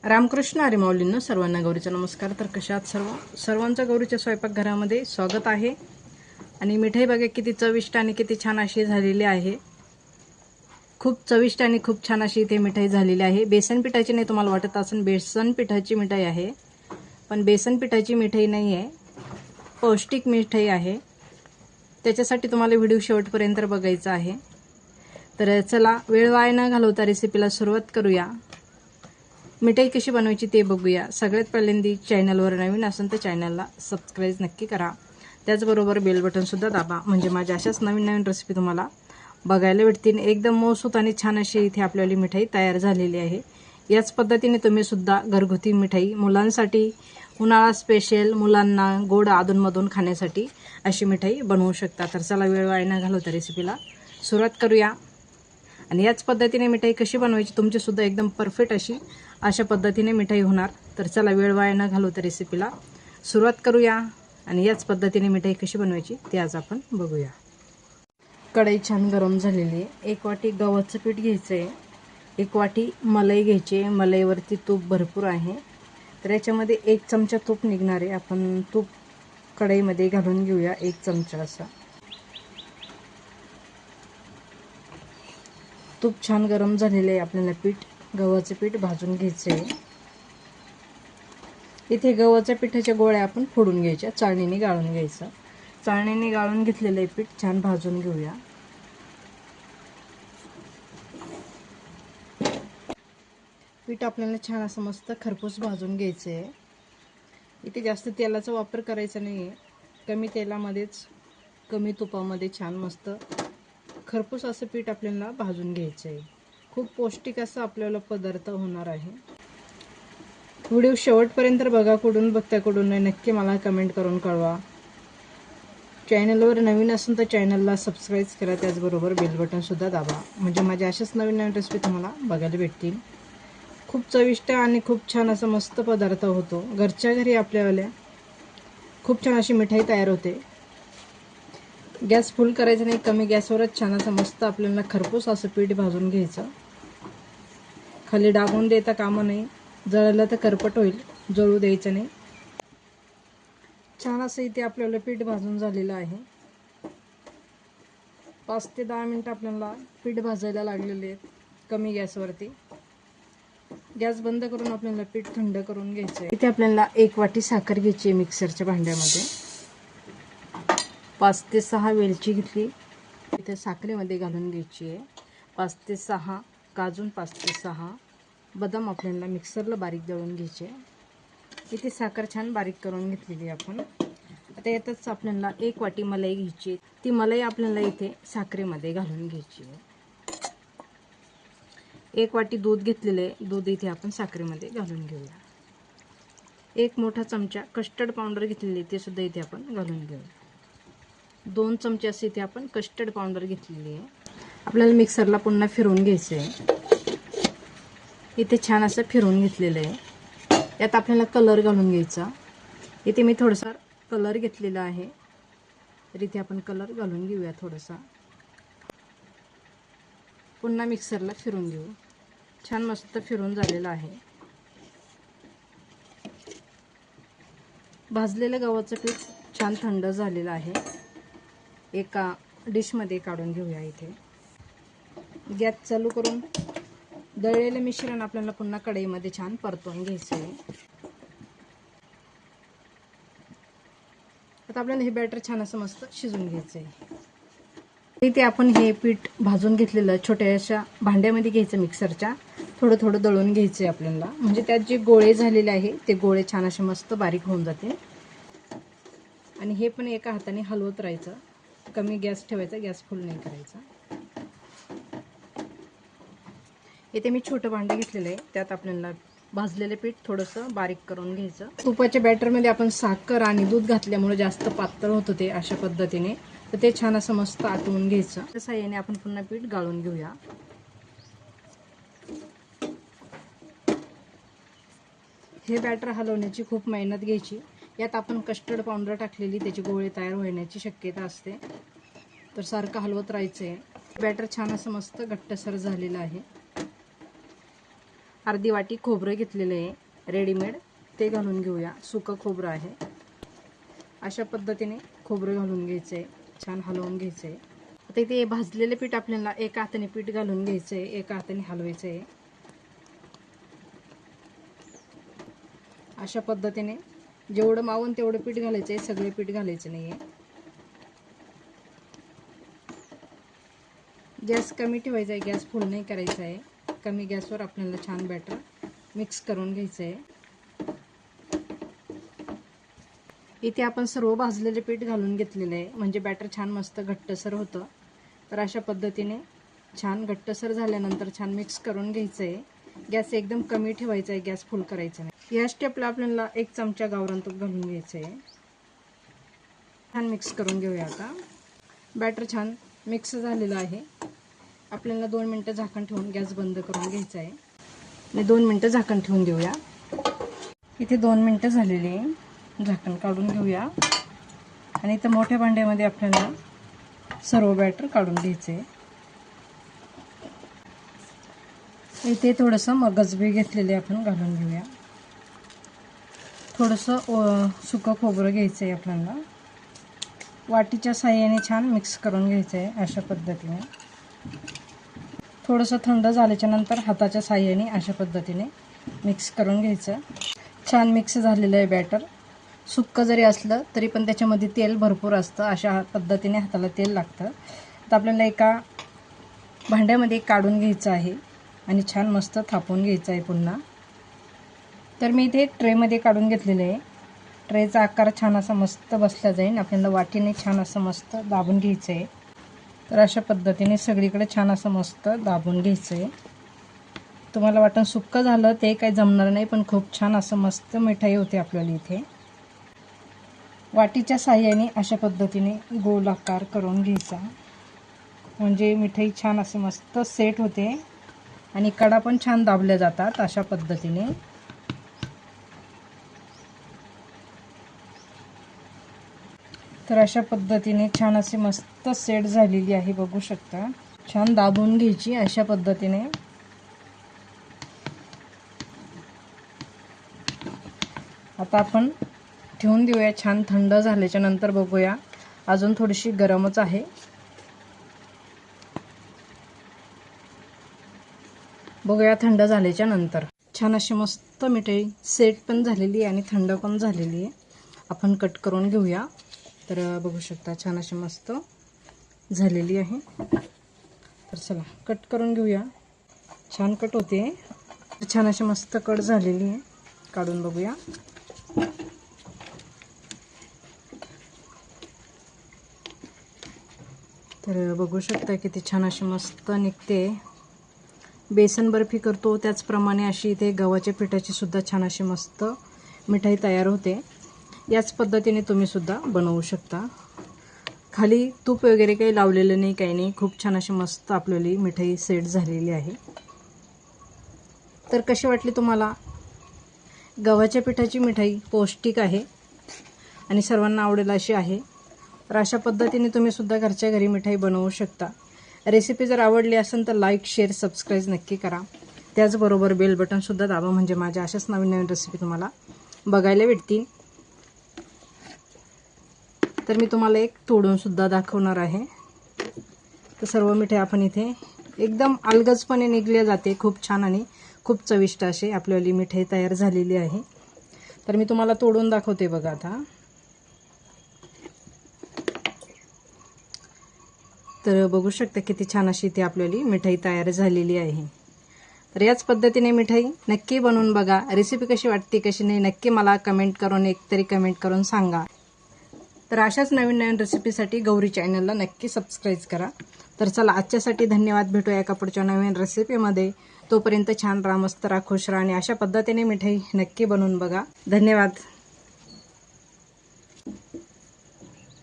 रामकृष्ण हरी माऊलींनो, सर्वांना गौरीचा नमस्कार। तर कशा आहात सर्वांचं गौरीच्या स्वयंपाकघरामध्ये स्वागत आहे। आणि मिठाई बघा किती चविष्ट आणि किती छान अशी झालेली आहे। खूप चविष्ट आणि खूप छान अशी इथे मिठाई झालेली आहे। बेसन पिठाची नाही, तुम्हाला वाटत असेल बेसन पिठाची मिठाई आहे, पण बेसन पिठाची मिठाई नाही आहे, पौष्टिक मिठाई आहे। त्याच्यासाठी तुम्हाला व्हिडिओ शेवटपर्यंत बघायचा आहे। तर चला वेळ वाया न घालवता रेसिपीला सुरुवात करूया। मिठाई कशी बनवायची ते बघूया। सगळ्यात पहिल्यांदा चॅनलवर नवीन असेल तर चॅनलला सबस्क्राइब नक्की करा। त्याचबरोबर बेल बटन सुद्धा दाबा, म्हणजे माझ्या अशाच नवीन नवीन रेसिपी तुम्हाला बघायला भेटतील। एकदम मौसूत आणि छान अशी इथे आपल्याली मिठाई तयार झालेली आहे। याच पद्धतीने तुम्ही सुद्धा घरगुती मिठाई मुलांसाठी उन्हाळा स्पेशल मुलांना गोड अधूनमधून खाण्यासाठी अशी मिठाई बनवू शकता। तर चला वेळ वाया न घालवता रेसिपीला सुरुवात करूया। आणि याच पद्धतीने मिठाई कशी बनवायची तुमची सुद्धा एकदम परफेक्ट अशा पद्धतीने मिठाई होणार। तर चला वेळ वाया न घालवता रेसिपीला सुरुवात करूया। आणि याच पद्धतीने मिठाई कशी बनवायची ते आज आपण बघूया। कढई छान गरम झालेली आहे। 1 वाटी गव्हाचं पीठ घ्यायचं आहे, 1 वाटी मलाई घ्यायची आहे। मलाईवरती तूप भरपूर आहे, तर याच्यामध्ये 1 चमचा तूप निघणार आहे। आपण तूप कढईमध्ये घालून घेऊया 1 चमचा असं। तूप छान गरम झालेले आहे। आपल्याला गव्हाचं पीठ भाजून घ्यायचं आहे। इथे गव्हाच्या पिठाच्या गोळ्या आपण फोडून घ्यायच्या, चाळणीने गाळून घ्यायचं। चाळणीने गाळून घेतलेलं पीठ छान भाजून घेऊया। पीठ आपल्याला छान असं मस्त खरपूस भाजून घ्यायचं आहे। इथे जास्त तेलाचा वापर करायचा नाही आहे, कमी तेलामध्येच कमी तुपामध्ये छान मस्त खरपूस असं पीठ आपल्याला भाजून घ्यायचं आहे। खूप पौष्टिक असं आपल्याला पदार्थ होणार आहे। व्हिडिओ शेवटपर्यंत बघा, कुठून बघता कुठून नाही नक्की मला कमेंट करून कळवा। चॅनलवर नवीन असेल तर चॅनलला सबस्क्राइब करा, त्याचबरोबर बेल बटन सुद्धा दाबा, म्हणजे माझ्या अशाच नवीन नवीन रेसिपी तुम्हाला बघायला भेटतील। खूप चविष्ट आणि खूप छान असं मस्त पदार्थ होतो। घरच्या घरी आपल्यावाल्या खूप छान अशी मिठाई तयार होते। गॅस फुल करायचा नाही, कमी गॅसवरच छान असं मस्त आपल्याला खरपूस असं पीठ भाजून घ्यायचं। खाली डागून देता कामा नाही, जळलं तर करपट होईल, जळू द्यायचं नाही। छान असं इथे आपल्याला पीठ भाजून झालेलं आहे। 5 ते 10 मिनिट आपल्याला पीठ भाजायला लागलेले आहेत कमी गॅसवरती। गॅस बंद करून आपल्याला पीठ थंड करून घ्यायचं आहे। इथे आपल्याला 1 वाटी साखर घ्यायची आहे मिक्सरच्या भांड्यामध्ये। 5 ते 6 वेलची घेतली, इथे साखरेमध्ये घालून घ्यायची आहे। 5 ते 6 काजू, 5 ते 6 बदाम आपल्याला मिक्सरला बारीक दळून घ्यायचे। इथे साखर छान बारीक करून घेतलेली आपण। आता यातच आपल्याला 1 वाटी मलाई घ्यायची, ती मलाई आपल्याला इथे साखरेमध्ये घालून घ्यायची आहे। 1 वाटी दूध घेतलेले, दूध इथे आपण साखरेमध्ये घालून घेऊया। 1 मोठा चमचा कस्टर्ड पावडर घेतलेली, ते सुद्धा इथे आपण घालून घेऊया। 2 चमचे असे इथे आपण कस्टर्ड पावडर घेतलेली आहे। आपल्याला मिक्सरला पुन्हा फिरवून घ्यायचं आहे। इथे छान असं फिरवून घेतलेलं आहे। यात आपल्याला कलर घालून घ्यायचा। इथे मी थोडासा कलर घेतलेला आहे, तर इथे आपण कलर घालून घेऊया थोडासा। पुन्हा मिक्सरला फिरवून घेऊ। छान मस्त फिरवून झालेलं आहे। भाजलेलं गव्हाचं पीठ छान थंड झालेलं आहे, एका डिशमध्ये काढून घेऊया। इथे गॅस चालू करून दळलेलं मिश्रण आपल्याला पुन्हा कढईमध्ये छान परतवून घ्यायचं आहे। आता आपल्याला हे बॅटर छान असं मस्त शिजून घ्यायचं आहे। इथे आपण हे पीठ भाजून घेतलेलं छोट्याशा भांड्यामध्ये घ्यायचं, मिक्सरच्या थोडं थोडं दळून घ्यायचं आहे आपल्याला, म्हणजे त्यात जे गोळे झालेले आहे ते गोळे छान असे मस्त बारीक होऊन जाते। आणि हे पण एका हाताने हलवत राहायचं, कमी गॅस ठेवायचा, गॅस फुल नाही करायचा। इथे मी छोटं भांडं घेतलेलं आहे, त्यात आपल्याला भाजलेलं पीठ थोडंसं बारीक करून घ्यायचं। तुपाच्या बॅटरमध्ये आपण साखर आणि दूध घातल्यामुळे जास्त पातळ होतं ते अशा पद्धतीने, तर ते छान असं मस्त आटवून घ्यायचं। त्या साहाय्याने आपण पुन्हा पीठ गाळून घेऊया। हे बॅटर हलवण्याची खूप मेहनत घ्यायची। यात आपण कस्टर्ड पावडर टाकलेली, त्याची गोळे तयार होण्याची शक्यता असते, तर सारखं हलवत राहायचं आहे। बॅटर छान असं मस्त घट्टसर झालेलं आहे। अर्धी वाटी खोबरं घेतलेलं आहे रेडीमेड, ते घालून घेऊया. सुकं खोबरं आहे. अशा पद्धतीने खोबरं घालून घ्यायचं आहे, छान हलवून घ्यायचं आहे. आता इथे भाजलेले पीठ आपल्याला एका हाताने पीठ घालून घ्यायचं आहे, एका हाताने हलवायचं आहे. अशा पद्धतीने जेवढं मावून तेवढं पीठ घालायचं आहे, सगळे पीठ घालायचं नाही आहे. गॅस कमी ठेवायचा आहे, गॅस फुल नाही करायचा आहे. कमी गॅसवर आपल्याला छान बॅटर मिक्स करून घ्यायचं आहे. इथे आपण सर्व भाजलेले पीठ घालून घेतलेलं आहे, म्हणजे बॅटर छान मस्त घट्टसर होतं. तर अशा पद्धतीने छान घट्टसर झाल्यानंतर छान मिक्स करून घ्यायचं आहे. गॅस एकदम कमी ठेवायचा आहे, गॅस फुल करायचा नाही. या स्टेपला आपल्याला 1 चमचा गावरान तूप घालून घ्यायचं आहे. छान मिक्स करून घेऊया. आता बॅटर छान मिक्स झालेलं आहे. आपल्याला 2 मिनटं झाकण ठेवून गॅस बंद करून घ्यायचा आहे. आणि 2 मिनटं झाकण ठेवून देऊया. इथे 2 मिनटं झालेली आहे. झाकण काढून घेऊया. आणि इथं मोठ्या भांड्यामध्ये आपल्याला सर्व बॅटर काढून घ्यायचं आहे. इथे थोडंसं मगज बी घेतलेले आपण घालून घेऊया. थोडंसं सुकं खोबरं घ्यायचं आहे आपल्याला. वाटीच्या साहाय्याने छान मिक्स करून घ्यायचं आहे. अशा पद्धतीने थोडंसं थंड झाल्याच्या नंतर हाताच्या साहाय्याने अशा पद्धतीने मिक्स करून घ्यायचं. छान मिक्स झालेलं आहे बॅटर. सुक्कं जरी असलं तरी पण त्याच्यामध्ये तेल भरपूर असतं. अशा पद्धतीने हाताला तेल लागतं. तर आपल्याला एका भांड्यामध्ये काढून घ्यायचं आहे आणि छान मस्त थापून घ्यायचं आहे पुन्हा. तर मी इथे ट्रेमध्ये काढून घेतलेलं आहे. ट्रेचा आकार छान असा मस्त बसला जाईल. आपल्याला वाटीने छान असं मस्त दाबून घ्यायचं आहे. तर अशा पद्धतीने सगळीकडे छान असं मस्त दाबून घ्यायचं आहे. तुम्हाला वाटण सुक्कं झालं ते काही जमणार नाही, पण खूप छान असं मस्त मिठाई होते आपल्याला इथे. वाटीच्या साहाय्याने अशा पद्धतीने गोल आकार करून घ्यायचा, म्हणजे मिठाई छान असे मस्त सेट होते आणि कडा पण छान दाबल्या जातात अशा पद्धतीने. तर अशा पद्धतीने छान असे मस्त सेट झालेली आहे, बघू शकता. छान दाबून घ्यायची अशा पद्धतीने. आता आपण ठेवून देऊया. छान थंड झाल्याच्या नंतर बघूया. अजून थोडीशी गरमच आहे. बघूया थंड झाल्याच्या नंतर. छान अशी मस्त मिठाई सेट पण झालेली आहे आणि थंड पण झालेली आहे. आपण कट करून घेऊया. तर बघू शकता छान अशी मस्त झालेली आहे. तर चला कट करून घेऊया. छान कट होते. छान अशी मस्त कट झालेली आहे. काढून बघूया. तर बघू शकता किती छान अशी मस्त निघते. बेसन बर्फी करतो त्याचप्रमाणे अशी इथे गव्हाच्या पिठाची सुद्धा छान अशी मस्त मिठाई तयार होते. याच पद्धतीने तुम्ही सुद्धा बनवू शकता. खाली तूप वगैरे काही लावलेलं नाही, काही नाही. खूप छान अशी मस्त आपल्याली मिठाई सेट झालेली आहे. तर कशी वाटली तुम्हाला? गव्हाच्या पिठाची मिठाई पौष्टिक आहे आणि सर्वांना आवडेल अशी आहे. तर अशा पद्धतीने तुम्ही सुद्धा घरच्या घरी मिठाई बनवू शकता. रेसिपी जर आवडली असेल तर लाईक, शेअर, सबस्क्राईब नक्की करा. त्याचबरोबर बेल बटनसुद्धा दाबा, म्हणजे माझ्या अशाच नवीन नवीन रेसिपी तुम्हाला बघायला भेटतील. तर मी तुम्हाला एक तोडूनसुद्धा दाखवणार आहे. तर सर्व मिठाई आपण इथे एकदम अलगदपणे निघले जाते. खूप छान आणि खूप चविष्ट अशी आपल्याली मिठाई तयार झालेली आहे. तर मी तुम्हाला तोडून दाखवते बघा आता. तर बघू शकता किती छान अशी इथे आपल्याली मिठाई तयार झालेली आहे. तर याच पद्धतीने मिठाई नक्की बनवून बघा. रेसिपी कशी वाटते कशी नाही नक्की मला कमेंट करून एकतरी कमेंट करून सांगा. तर अशाच नवीन नवीन रेसिपीसाठी गौरी चॅनलला नक्की सबस्क्राईब करा. तर चला आजच्यासाठी धन्यवाद. भेटूया एका पुढच्या नवीन रेसिपीमध्ये. तोपर्यंत छान राहा, मस्त राहा, खुश राहा आणि अशा पद्धतीने मिठाई नक्की बनवून बघा. धन्यवाद.